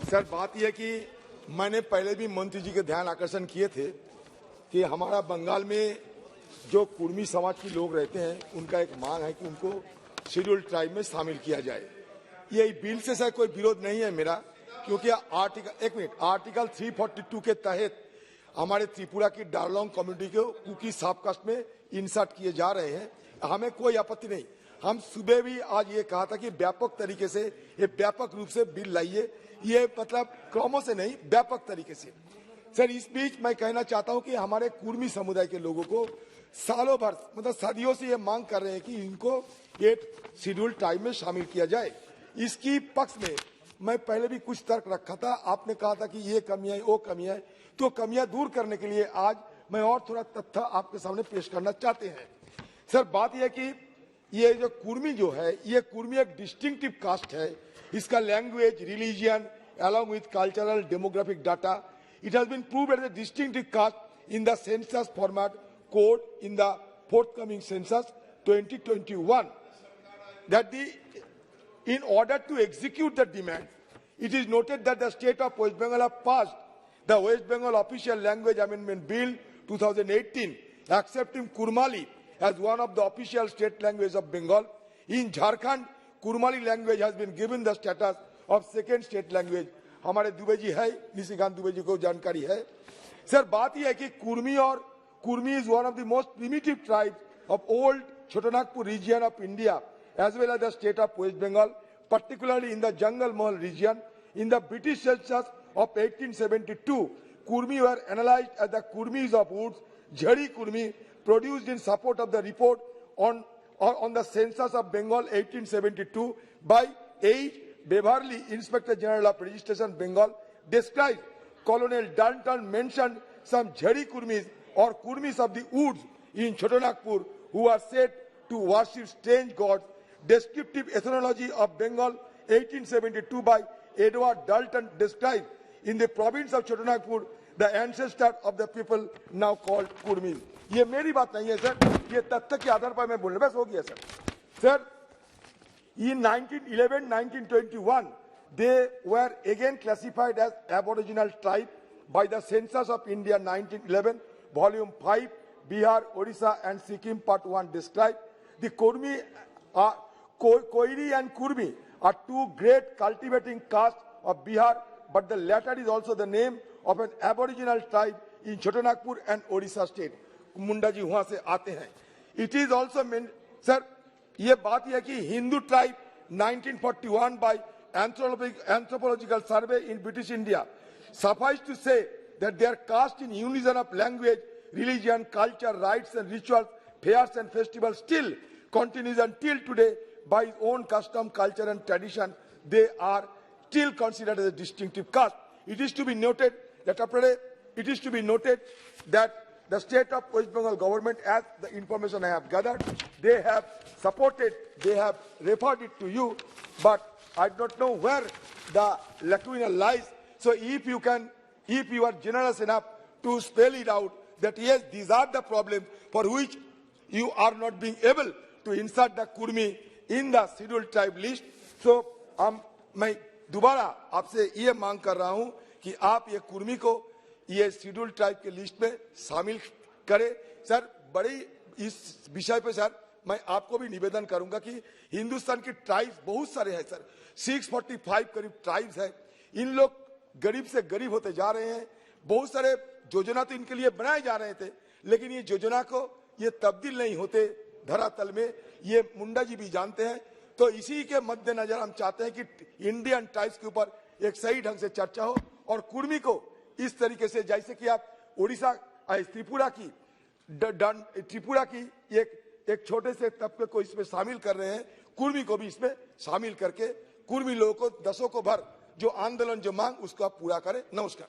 Sir, बात यह कि मैंने पहले भी मंत्री जी के ध्यान आकर्षण किए थे कि हमारा बंगाल में जो कुर्मी समाज के लोग रहते हैं उनका एक मांग है कि उनको शेड्यूल ट्राइब में शामिल किया जाए। ये बिल से सर कोई विरोध नहीं है मेरा, क्योंकि आर्टिकल 342 के तहत हमारे त्रिपुरा की डारलोंग कम्युनिटी को कुकी सबकास्ट में इंसर्ट किए जा रहे हैं। हमें कोई आपत्ति नहीं। हम सुबह भी आज ये कहा था कि व्यापक तरीके से ये व्यापक रूप से बिल लाइए, ये मतलब क्रमों से नहीं, व्यापक तरीके से। सर, इस बीच मैं कहना चाहता हूं कि हमारे कुर्मी समुदाय के लोगों को सालों भर मतलब सदियों से ये मांग कर रहे हैं कि इनको ये शेड्यूल ट्राइब में शामिल किया जाए। इसकी पक्ष में मैं पहले भी कुछ तर्क रखा था। आपने कहा था कि ये कमियां वो कमियां, तो कमियां दूर करने के लिए आज मैं और थोड़ा तथ्य आपके सामने पेश करना चाहते हैं। सर, बात यह कि ये जो कुर्मी जो है, ये कुर्मी एक डिस्टिंक्टिव कास्ट है। इसका language, religion along with cultural demographic data, it has been proved as a distinctive caste in the census format code in the forthcoming census 2021. That in order to execute the demand, it is noted that the state of West Bengal have passed the West Bengal Official Language Amendment Bill 2018, accepting Kurmali as one of the official state languages of Bengal. In Jharkhand, Kurmali language has been given the status of second state language. हमारे दुबे जी है, निशिकांत दुबे जी को जानकारी है। Sir, बात यह है कि Kurmi is one of the most primitive tribes of old Chotanagpur region of India as well as the state of West Bengal, particularly in the Jungle Mahal region. In the British census of 1872, Kurmi were analyzed as the Kurmis of woods, Jhari Kurmi, produced in support of the report on the census of Bengal 1872 by H. Beverly, Inspector General of Registration, Bengal, described Colonel Danton mentioned some Jhari Kurmis or Kurmis of the woods in Chotanagpur who are said to worship strange gods. Descriptive Ethnology of Bengal 1872 by Edward Dalton described in the province of Chotanagpur the ancestor of the people now called Kurmis. ये मेरी बात नहीं है sir, ये तथ्य के आधार पर मैं बोल रहा, बस हो गया sir. Sir, in 1911-1921, they were again classified as Aboriginal tribe by the Census of India 1911, Volume 5, Bihar, Odisha and Sikkim, Part 1 described. The Kurmi, Koiri and Kurmi are two great cultivating castes of Bihar, but the latter is also the name of an Aboriginal tribe in Chotanagpur and Odisha state. Munda ji वहां से आते हैं। It is also meant, sir, ये बात यह कि Hindu tribe 1941 by anthropological survey in British India. Suffice to say that they are cast in unison of language, religion, culture, rites and rituals, fairs and festivals still continues until today by its own custom, culture and tradition. They are still considered as a distinctive caste. It is to be noted that the state of West Bengal government, as the information I have gathered, they have supported, they have referred it to you, but I do not know where the lacuna lies. So if you are generous enough to spell it out, that yes, these are the problems for which you are not being able to insert the Kurmi in the scheduled tribe list. So मैं दोबारा आपसे ये मांग कर रहा हूं कि आप ये कुर्मी को ये शेड्यूल ट्राइब के लिस्ट में शामिल करें। सर, बड़ी इस विषय पे सर मैं आपको भी निवेदन करूंगा कि हिंदुस्तान के ट्राइब्स बहुत सारे हैं सर, 645 करीब ट्राइब्स है। इन लोग गरीब से गरीब होते जा रहे हैं। बहुत सारे योजना तो इनके लिए बनाए जा रहे थे, लेकिन ये योजना को ये तब्दील नहीं होते धरातल में, ये मुंडा जी भी जानते हैं। तो इसी के मद्देनजर हम चाहते हैं कि इंडियन ट्राइब्स के ऊपर एक सही ढंग से चर्चा हो और कुर्मी को इस तरीके से, जैसे कि आप उड़ीसा त्रिपुरा की एक छोटे से तबके को इसमें शामिल कर रहे हैं, कुर्मी को भी इसमें शामिल करके कुर्मी लोगों को दशकों भर जो आंदोलन, जो मांग, उसको आप पूरा करें। नमस्कार।